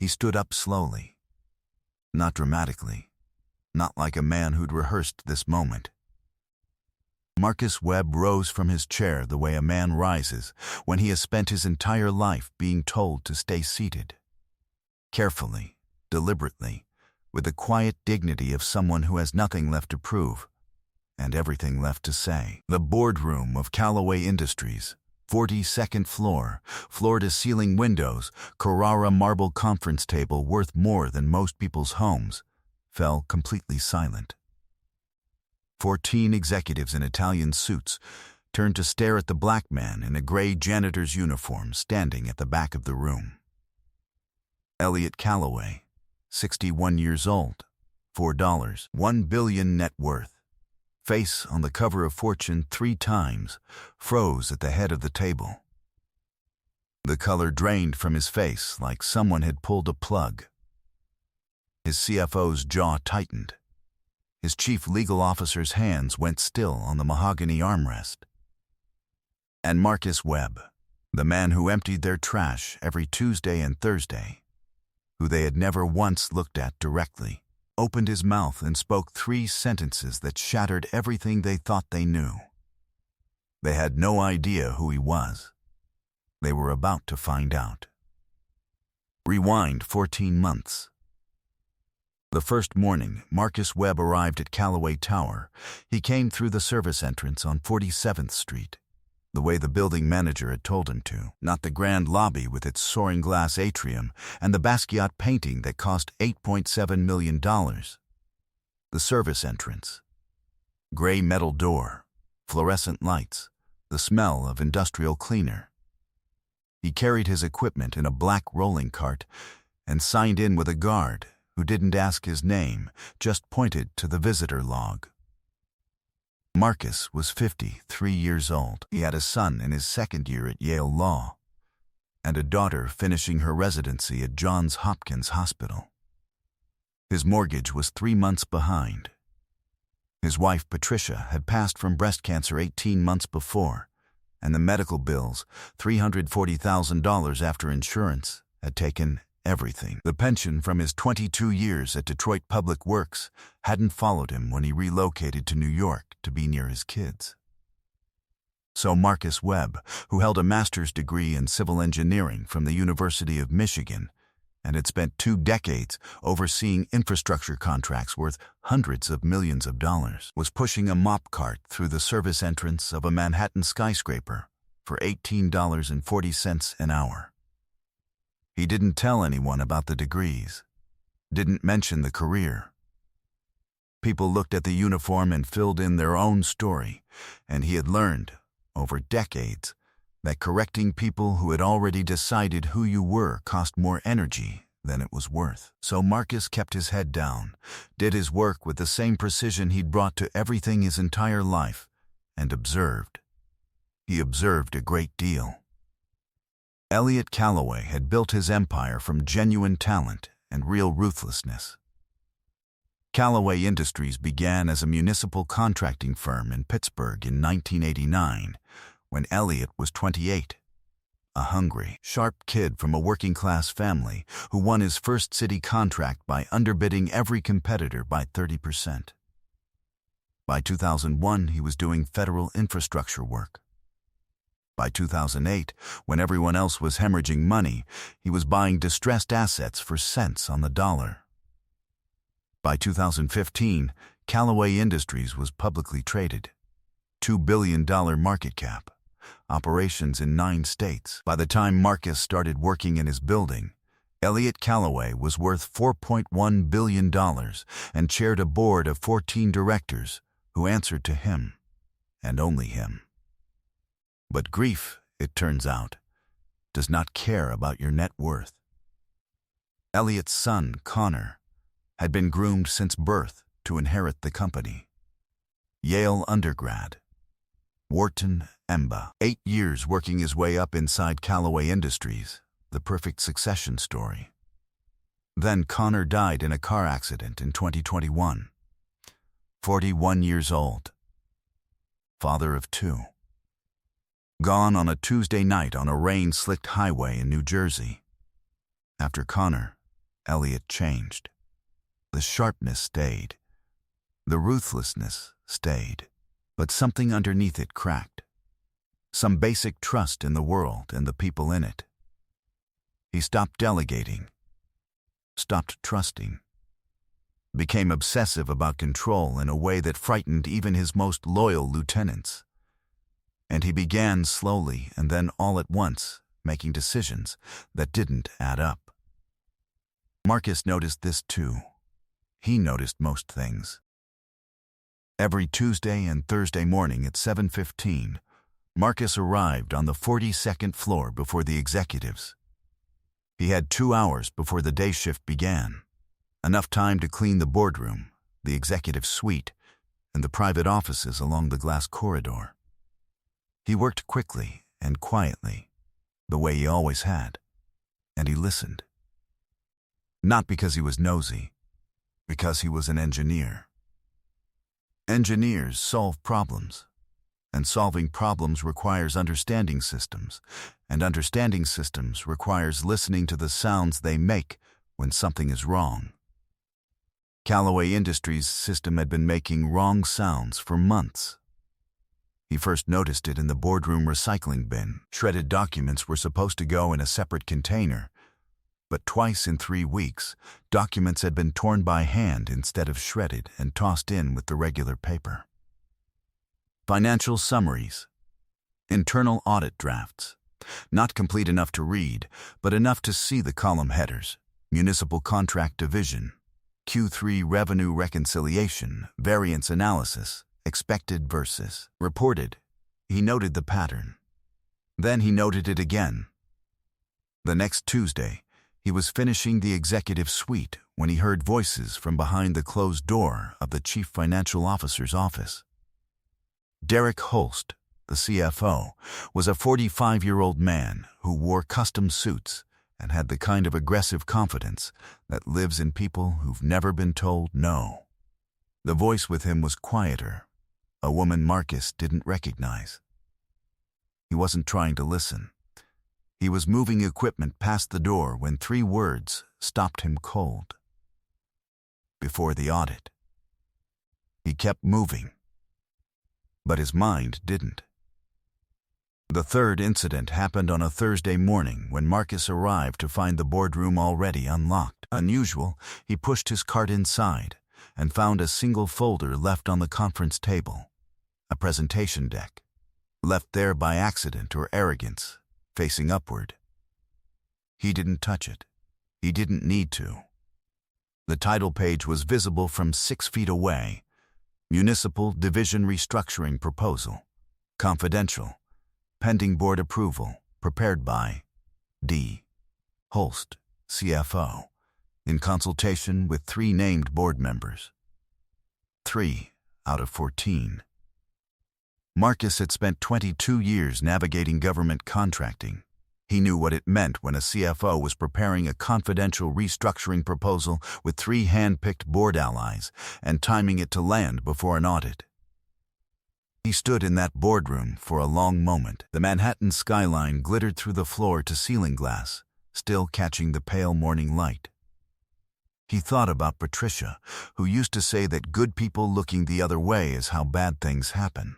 He stood up slowly. Not dramatically. Not like a man who'd rehearsed this moment. Marcus Webb rose from his chair the way a man rises when he has spent his entire life being told to stay seated. Carefully, deliberately, with the quiet dignity of someone who has nothing left to prove and everything left to say. The boardroom of Callaway Industries, 42nd floor, floor-to-ceiling windows, Carrara marble conference table worth more than most people's homes, fell completely silent. 14 executives in Italian suits turned to stare at the black man in a gray janitor's uniform standing at the back of the room. Elliot Callaway, 61 years old, $4, $1 billion net worth, face on the cover of Fortune 3 times, froze at the head of the table. The color drained from his face like someone had pulled a plug. His CFO's jaw tightened. His chief legal officer's hands went still on the mahogany armrest. And Marcus Webb, the man who emptied their trash every Tuesday and Thursday, who they had never once looked at directly, opened his mouth and spoke 3 sentences that shattered everything they thought they knew. They had no idea who he was. They were about to find out. Rewind 14 months. The first morning Marcus Webb arrived at Callaway Tower, he came through the service entrance on 47th Street, the way the building manager had told him to, not the grand lobby with its soaring glass atrium and the Basquiat painting that cost $8.7 million. The service entrance. Gray metal door, fluorescent lights, the smell of industrial cleaner. He carried his equipment in a black rolling cart and signed in with a guard who didn't ask his name, just pointed to the visitor log. Marcus was 53 years old. He had a son in his 2nd year at Yale Law, and a daughter finishing her residency at Johns Hopkins Hospital. His mortgage was 3 months behind. His wife, Patricia, had passed from breast cancer 18 months before, and the medical bills, $340,000 after insurance, had taken everything. The pension from his 22 years at Detroit Public Works hadn't followed him when he relocated to New York to be near his kids. So Marcus Webb, who held a master's degree in civil engineering from the University of Michigan and had spent 2 decades overseeing infrastructure contracts worth hundreds of millions of dollars, was pushing a mop cart through the service entrance of a Manhattan skyscraper for $18.40 an hour. He didn't tell anyone about the degrees, didn't mention the career. People looked at the uniform and filled in their own story, and he had learned, over decades, that correcting people who had already decided who you were cost more energy than it was worth. So Marcus kept his head down, did his work with the same precision he'd brought to everything his entire life, and observed. He observed a great deal. Elliot Callaway had built his empire from genuine talent and real ruthlessness. Callaway Industries began as a municipal contracting firm in Pittsburgh in 1989, when Elliot was 28, a hungry, sharp kid from a working-class family who won his first city contract by underbidding every competitor by 30%. By 2001, he was doing federal infrastructure work. By 2008, when everyone else was hemorrhaging money, he was buying distressed assets for cents on the dollar. By 2015, Callaway Industries was publicly traded. $2 billion market cap. Operations in 9 states. By the time Marcus started working in his building, Elliot Callaway was worth $4.1 billion and chaired a board of 14 directors who answered to him, and only him. But grief, it turns out, does not care about your net worth. Elliot's son, Connor, had been groomed since birth to inherit the company. Yale undergrad. Wharton, Emba. 8 years working his way up inside Callaway Industries, the perfect succession story. Then Connor died in a car accident in 2021. 41 years old. Father of 2. Gone on a Tuesday night on a rain-slicked highway in New Jersey. After Connor, Elliot changed. The sharpness stayed. The ruthlessness stayed. But something underneath it cracked. Some basic trust in the world and the people in it. He stopped delegating. Stopped trusting. Became obsessive about control in a way that frightened even his most loyal lieutenants. And he began slowly and then all at once making decisions that didn't add up. Marcus noticed this too. He noticed most things. Every Tuesday and Thursday morning at 7:15, Marcus arrived on the 42nd floor before the executives. He had 2 hours before the day shift began, enough time to clean the boardroom, the executive suite, and the private offices along the glass corridor. He worked quickly and quietly, the way he always had, and he listened. Not because he was nosy, because he was an engineer. Engineers solve problems, and solving problems requires understanding systems, and understanding systems requires listening to the sounds they make when something is wrong. Callaway Industries' system had been making wrong sounds for months. He first noticed it in the boardroom recycling bin. Shredded documents were supposed to go in a separate container, but twice in 3 weeks, documents had been torn by hand instead of shredded and tossed in with the regular paper. Financial summaries. Internal audit drafts. Not complete enough to read, but enough to see the column headers. Municipal contract division. Q3 revenue reconciliation, variance analysis, expected versus reported. He noted the pattern. Then he noted it again. The next Tuesday, he was finishing the executive suite when he heard voices from behind the closed door of the chief financial officer's office. Derek Holst, the CFO, was a 45-year-old man who wore custom suits and had the kind of aggressive confidence that lives in people who've never been told no. The voice with him was quieter, a woman Marcus didn't recognize. He wasn't trying to listen. He was moving equipment past the door when 3 words stopped him cold. Before the audit. He kept moving, but his mind didn't. The third incident happened on a Thursday morning when Marcus arrived to find the boardroom already unlocked. Unusual, he pushed his cart inside and found a single folder left on the conference table, a presentation deck, left there by accident or arrogance, facing upward. He didn't touch it. He didn't need to. The title page was visible from 6 feet away. Municipal Division Restructuring Proposal. Confidential. Pending board approval. Prepared by D. Holst, CFO, in consultation with 3 named board members. 3 out of 14. Marcus had spent 22 years navigating government contracting. He knew what it meant when a CFO was preparing a confidential restructuring proposal with 3 hand-picked board allies and timing it to land before an audit. He stood in that boardroom for a long moment. The Manhattan skyline glittered through the floor-to-ceiling glass, still catching the pale morning light. He thought about Patricia, who used to say that good people looking the other way is how bad things happen.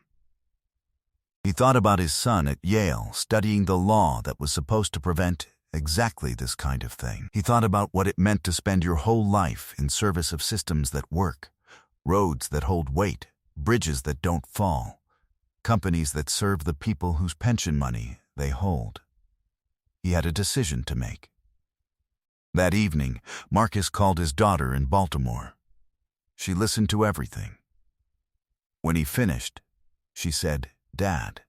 He thought about his son at Yale studying the law that was supposed to prevent exactly this kind of thing. He thought about what it meant to spend your whole life in service of systems that work, roads that hold weight, bridges that don't fall, companies that serve the people whose pension money they hold. He had a decision to make. That evening, Marcus called his daughter in Baltimore. She listened to everything. When he finished, she said, "Dad,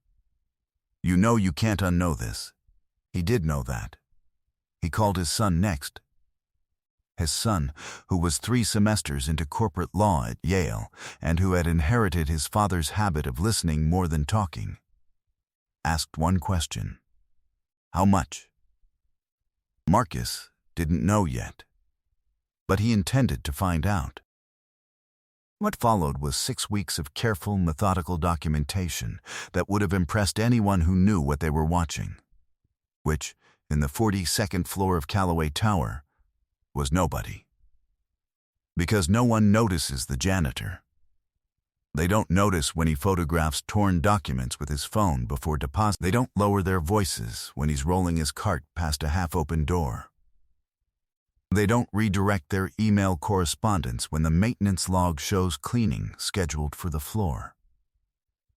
you know you can't unknow this." He did know that. He called his son next. His son, who was 3 semesters into corporate law at Yale and who had inherited his father's habit of listening more than talking, asked one question. How much? Marcus didn't know yet, but he intended to find out. What followed was 6 weeks of careful, methodical documentation that would have impressed anyone who knew what they were watching, which, in the 42nd floor of Callaway Tower, was nobody. Because no one notices the janitor. They don't notice when he photographs torn documents with his phone before deposit. They don't lower their voices when he's rolling his cart past a half-open door. They don't redirect their email correspondence when the maintenance log shows cleaning scheduled for the floor.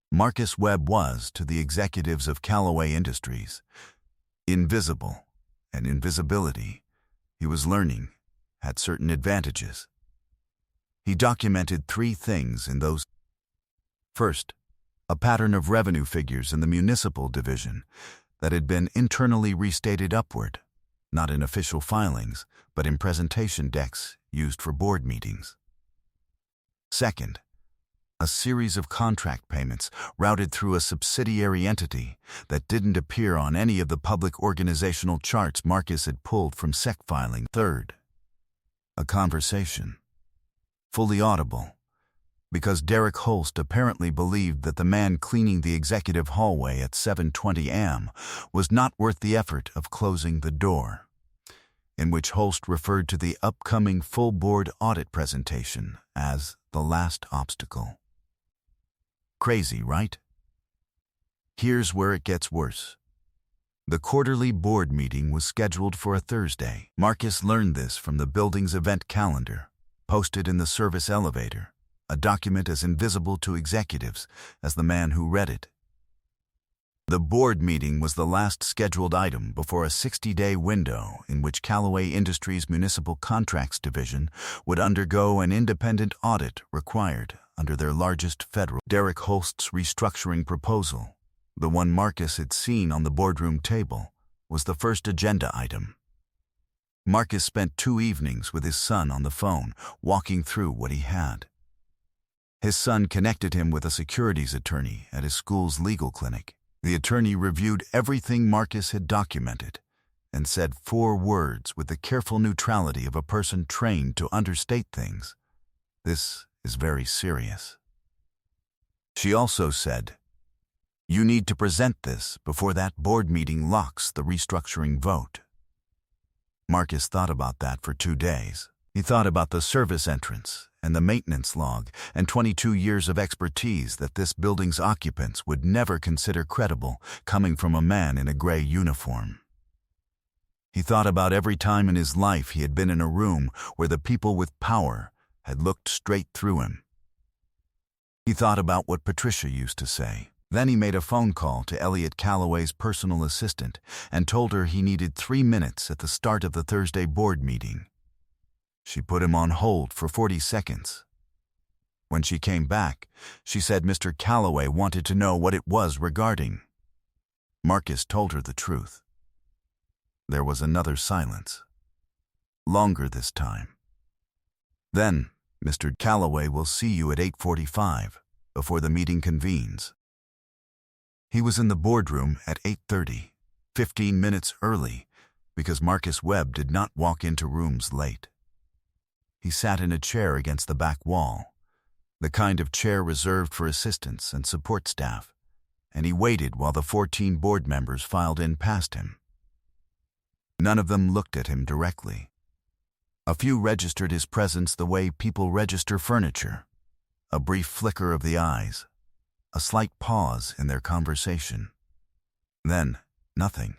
Marcus Webb was, to the executives of Callaway Industries, invisible, and invisibility, he was learning, had certain advantages. He documented 3 things in those. First, a pattern of revenue figures in the municipal division that had been internally restated upward, not in official filings, but in presentation decks used for board meetings. Second, a series of contract payments routed through a subsidiary entity that didn't appear on any of the public organizational charts Marcus had pulled from SEC filing. Third, a conversation, fully audible, because Derek Holst apparently believed that the man cleaning the executive hallway at 7:20 a.m. was not worth the effort of closing the door, in which Holst referred to the upcoming full board audit presentation as the last obstacle. Crazy, right? Here's where it gets worse. The quarterly board meeting was scheduled for a Thursday. Marcus learned this from the building's event calendar, posted in the service elevator, a document as invisible to executives as the man who read it. The board meeting was the last scheduled item before a 60-day window in which Callaway Industries' Municipal Contracts Division would undergo an independent audit required under their largest federal. Derek Holst's restructuring proposal, the one Marcus had seen on the boardroom table, was the first agenda item. Marcus spent 2 evenings with his son on the phone, walking through what he had. His son connected him with a securities attorney at his school's legal clinic. The attorney reviewed everything Marcus had documented and said 4 words with the careful neutrality of a person trained to understate things. "This is very serious." She also said, "You need to present this before that board meeting locks the restructuring vote." Marcus thought about that for 2 days. He thought about the service entrance and the maintenance log and 22 years of expertise that this building's occupants would never consider credible coming from a man in a gray uniform. He thought about every time in his life he had been in a room where the people with power had looked straight through him. He thought about what Patricia used to say. Then he made a phone call to Elliot Callaway's personal assistant and told her he needed 3 minutes at the start of the Thursday board meeting. She put him on hold for 40 seconds. When she came back, she said Mr. Callaway wanted to know what it was regarding. Marcus told her the truth. There was another silence. Longer this time. "Then, Mr. Callaway will see you at 8:45, before the meeting convenes." He was in the boardroom at 8:30, 15 minutes early, because Marcus Webb did not walk into rooms late. He sat in a chair against the back wall, the kind of chair reserved for assistants and support staff, and he waited while the 14 board members filed in past him. None of them looked at him directly. A few registered his presence the way people register furniture, a brief flicker of the eyes, a slight pause in their conversation. Then, nothing.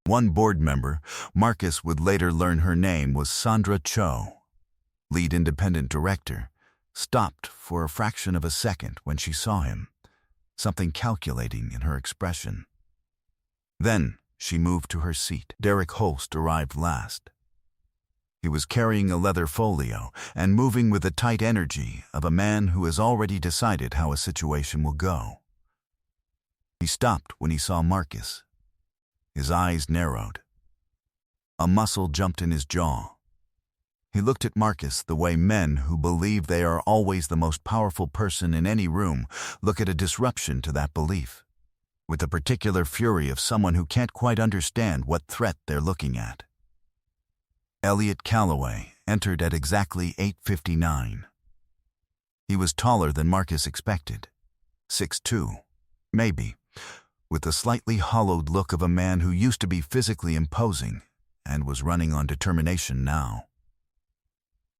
One board member, Marcus would later learn her name was Sandra Cho, lead independent director, stopped for a fraction of a second when she saw him, something calculating in her expression. Then she moved to her seat. Derek Holst arrived last. He was carrying a leather folio and moving with the tight energy of a man who has already decided how a situation will go. He stopped when he saw Marcus. His eyes narrowed. A muscle jumped in his jaw. He looked at Marcus the way men who believe they are always the most powerful person in any room look at a disruption to that belief, with the particular fury of someone who can't quite understand what threat they're looking at. Elliot Callaway entered at exactly 8:59. He was taller than Marcus expected, 6'2", maybe, with the slightly hollowed look of a man who used to be physically imposing and was running on determination now.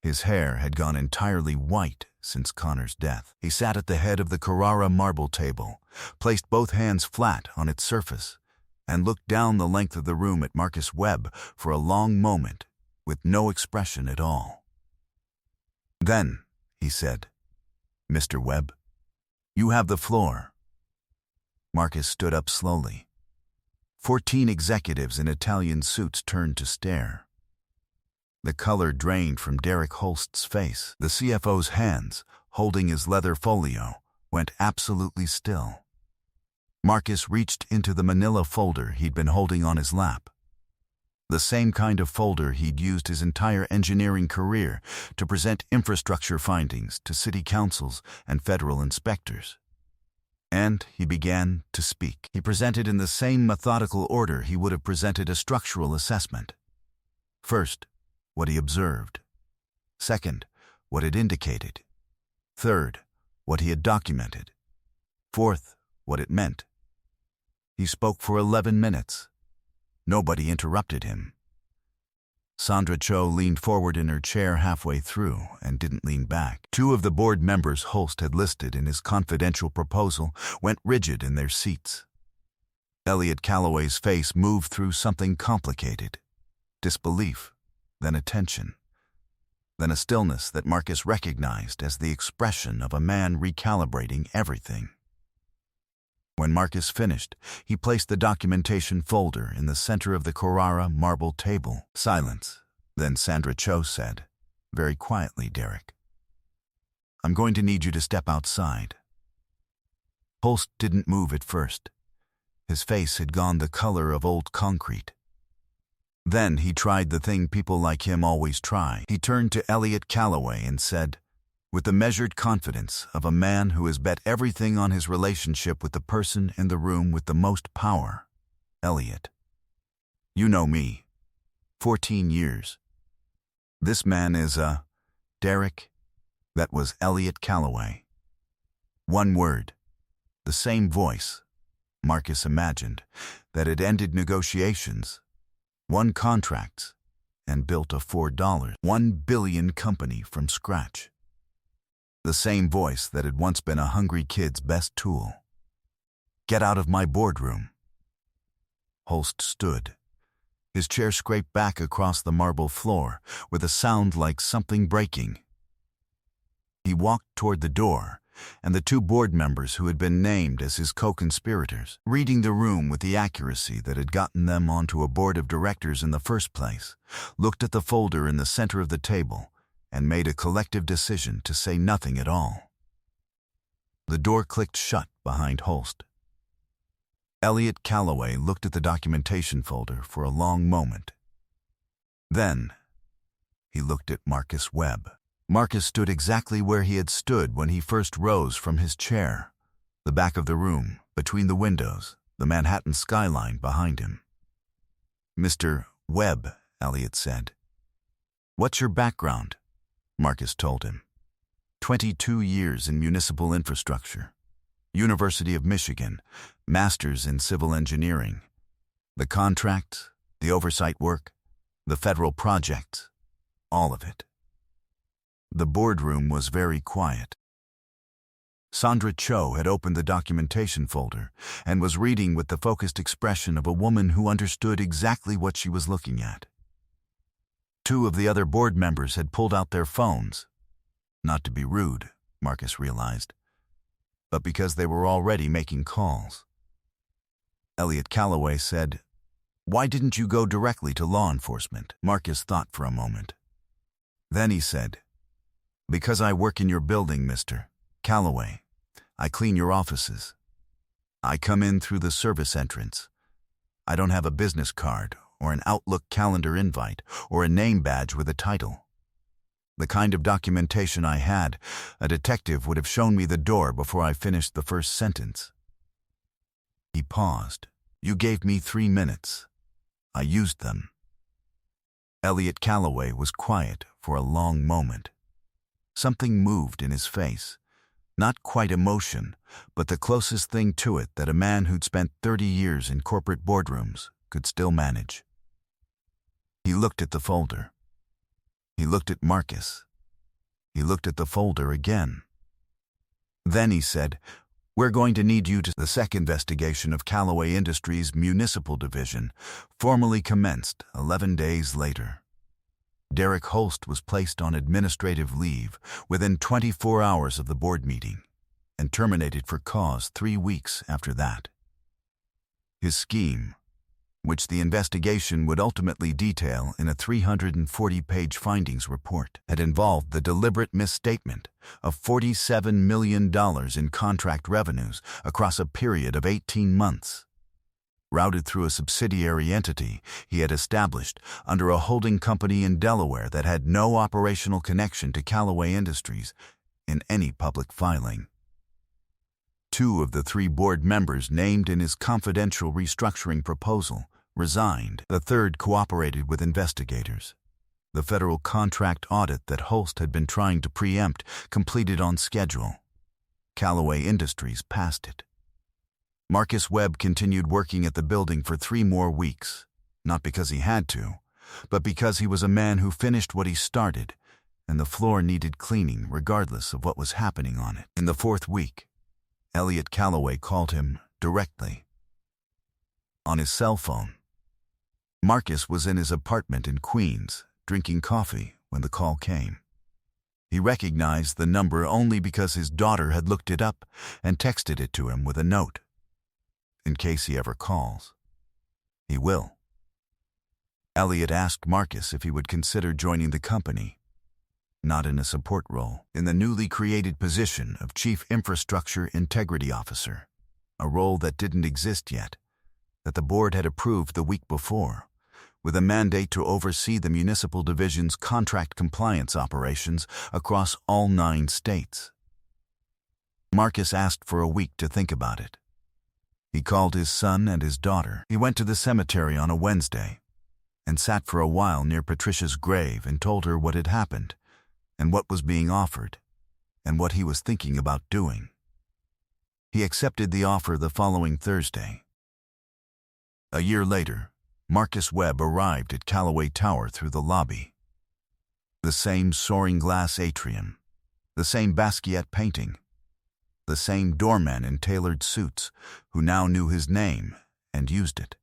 His hair had gone entirely white since Connor's death. He sat at the head of the Carrara marble table, placed both hands flat on its surface, and looked down the length of the room at Marcus Webb for a long moment with no expression at all. Then, he said, "Mr. Webb, you have the floor." Marcus stood up slowly. 14 executives in Italian suits turned to stare. The color drained from Derek Holst's face. The CFO's hands, holding his leather folio, went absolutely still. Marcus reached into the manila folder he'd been holding on his lap. The same kind of folder he'd used his entire engineering career to present infrastructure findings to city councils and federal inspectors. And he began to speak. He presented in the same methodical order he would have presented a structural assessment. First, what he observed. Second, what it indicated. Third, what he had documented. Fourth, what it meant. He spoke for 11 minutes. Nobody interrupted him. Sandra Cho leaned forward in her chair halfway through and didn't lean back. 2 of the board members Holst had listed in his confidential proposal went rigid in their seats. Elliot Calloway's face moved through something complicated. Disbelief, then attention, then a stillness that Marcus recognized as the expression of a man recalibrating everything. When Marcus finished, he placed the documentation folder in the center of the Carrara marble table. Silence. Then Sandra Cho said, very quietly, "Derek, I'm going to need you to step outside." Holst didn't move at first. His face had gone the color of old concrete. Then he tried the thing people like him always try. He turned to Elliot Calloway and said, with the measured confidence of a man who has bet everything on his relationship with the person in the room with the most power, "Elliot, you know me. 14 years. This man is Derek." That was Elliot Calloway. One word, the same voice, Marcus imagined, that had ended negotiations, won contracts, and built a $1 billion company from scratch. The same voice that had once been a hungry kid's best tool. "Get out of my boardroom." Holst stood. His chair scraped back across the marble floor with a sound like something breaking. He walked toward the door, and the 2 board members who had been named as his co-conspirators, reading the room with the accuracy that had gotten them onto a board of directors in the first place, looked at the folder in the center of the table and made a collective decision to say nothing at all. The door clicked shut behind Holst. Elliot Calloway looked at the documentation folder for a long moment. Then, he looked at Marcus Webb. Marcus stood exactly where he had stood when he first rose from his chair, the back of the room, between the windows, the Manhattan skyline behind him. "Mr. Webb," Elliot said. "What's your background?" Marcus told him. 22 years in municipal infrastructure. University of Michigan, Masters in Civil Engineering. The contracts, the oversight work, the federal projects, all of it. The boardroom was very quiet. Sandra Cho had opened the documentation folder and was reading with the focused expression of a woman who understood exactly what she was looking at. 2 of the other board members had pulled out their phones. Not to be rude, Marcus realized, but because they were already making calls. Elliot Calloway said, "Why didn't you go directly to law enforcement?" Marcus thought for a moment. Then he said, "Because I work in your building, Mr. Calloway. I clean your offices. I come in through the service entrance. I don't have a business card or an Outlook calendar invite or a name badge with a title. The kind of documentation I had, a detective would have shown me the door before I finished the first sentence." He paused. "You gave me 3 minutes. I used them." Elliot Calloway was quiet for a long moment. Something moved in his face. Not quite emotion, but the closest thing to it that a man who'd spent 30 years in corporate boardrooms could still manage. He looked at the folder. He looked at Marcus. He looked at the folder again. Then he said, "We're going to need you to..." The second investigation of Callaway Industries' municipal division formally commenced 11 days later. Derek Holst was placed on administrative leave within 24 hours of the board meeting and terminated for cause 3 weeks after that. His scheme, which the investigation would ultimately detail in a 340-page findings report, had involved the deliberate misstatement of $47 million in contract revenues across a period of 18 months. Routed through a subsidiary entity he had established under a holding company in Delaware that had no operational connection to Callaway Industries in any public filing. 2 of the 3 board members named in his confidential restructuring proposal resigned. The third cooperated with investigators. The federal contract audit that Holst had been trying to preempt completed on schedule. Callaway Industries passed it. Marcus Webb continued working at the building for 3 more weeks, not because he had to, but because he was a man who finished what he started, and the floor needed cleaning regardless of what was happening on it. In the 4th week, Elliot Callaway called him directly. On his cell phone. Marcus was in his apartment in Queens, drinking coffee when the call came. He recognized the number only because his daughter had looked it up and texted it to him with a note. In case he ever calls. He will. Elliot asked Marcus if he would consider joining the company, not in a support role, in the newly created position of Chief Infrastructure Integrity Officer, a role that didn't exist yet, that the board had approved the week before, with a mandate to oversee the municipal division's contract compliance operations across all 9 states. Marcus asked for a week to think about it. He called his son and his daughter. He went to the cemetery on a Wednesday and sat for a while near Patricia's grave and told her what had happened and what was being offered and what he was thinking about doing. He accepted the offer the following Thursday. A year later, Marcus Webb arrived at Callaway Tower through the lobby. The same soaring glass atrium, the same Basquiat painting, the same doorman in tailored suits who now knew his name and used it.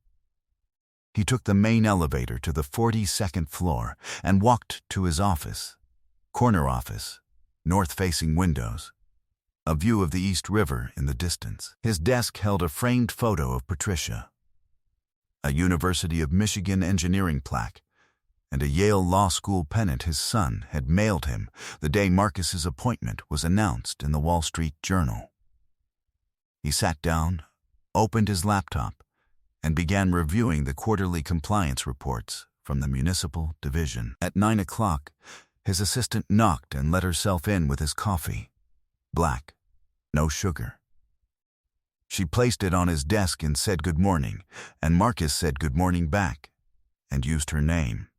He took the main elevator to the 42nd floor and walked to his office. Corner office, north-facing windows, a view of the East River in the distance. His desk held a framed photo of Patricia, a University of Michigan engineering plaque, and a Yale Law School pennant his son had mailed him the day Marcus's appointment was announced in the Wall Street Journal. He sat down, opened his laptop, and began reviewing the quarterly compliance reports from the municipal division. At 9 o'clock, his assistant knocked and let herself in with his coffee. Black, no sugar. She placed it on his desk and said good morning, and Marcus said good morning back, and used her name.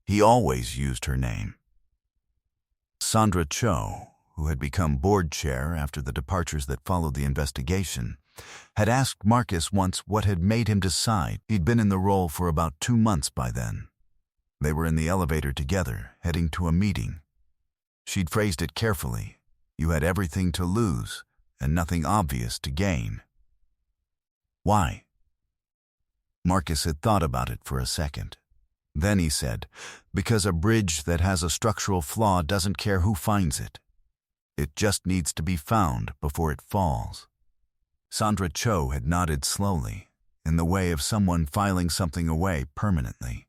He always used her name. Sandra Cho, who had become board chair after the departures that followed the investigation, had asked Marcus once what had made him decide. He'd been in the role for about 2 months by then. They were in the elevator together, heading to a meeting. She'd phrased it carefully. You had everything to lose and nothing obvious to gain. Why? Marcus had thought about it for a second. Then he said, because a bridge that has a structural flaw doesn't care who finds it. It just needs to be found before it falls. Sandra Cho had nodded slowly, in the way of someone filing something away permanently.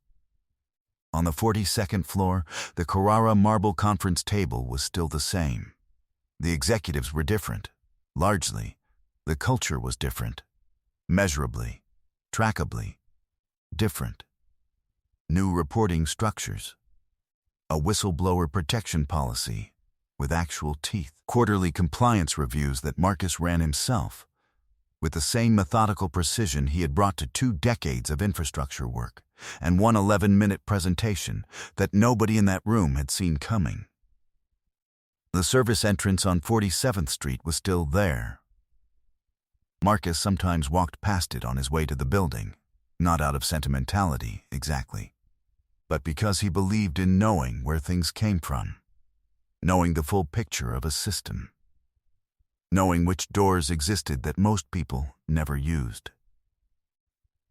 On the 42nd floor, the Carrara marble conference table was still the same. The executives were different, largely. The culture was different, measurably, trackably, different. New reporting structures, a whistleblower protection policy with actual teeth, quarterly compliance reviews that Marcus ran himself, with the same methodical precision he had brought to 2 decades of infrastructure work, and one 11-minute presentation that nobody in that room had seen coming. The service entrance on 47th Street was still there. Marcus sometimes walked past it on his way to the building, not out of sentimentality, exactly. but because he believed in knowing where things came from, knowing the full picture of a system, knowing which doors existed that most people never used.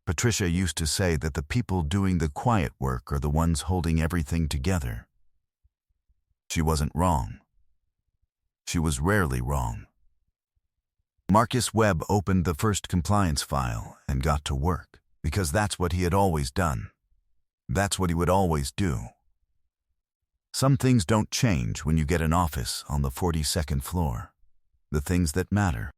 Patricia used to say that the people doing the quiet work are the ones holding everything together. She wasn't wrong. She was rarely wrong. Marcus Webb opened the first compliance file and got to work, because that's what he had always done. That's what he would always do. Some things don't change when you get an office on the 42nd floor. The things that matter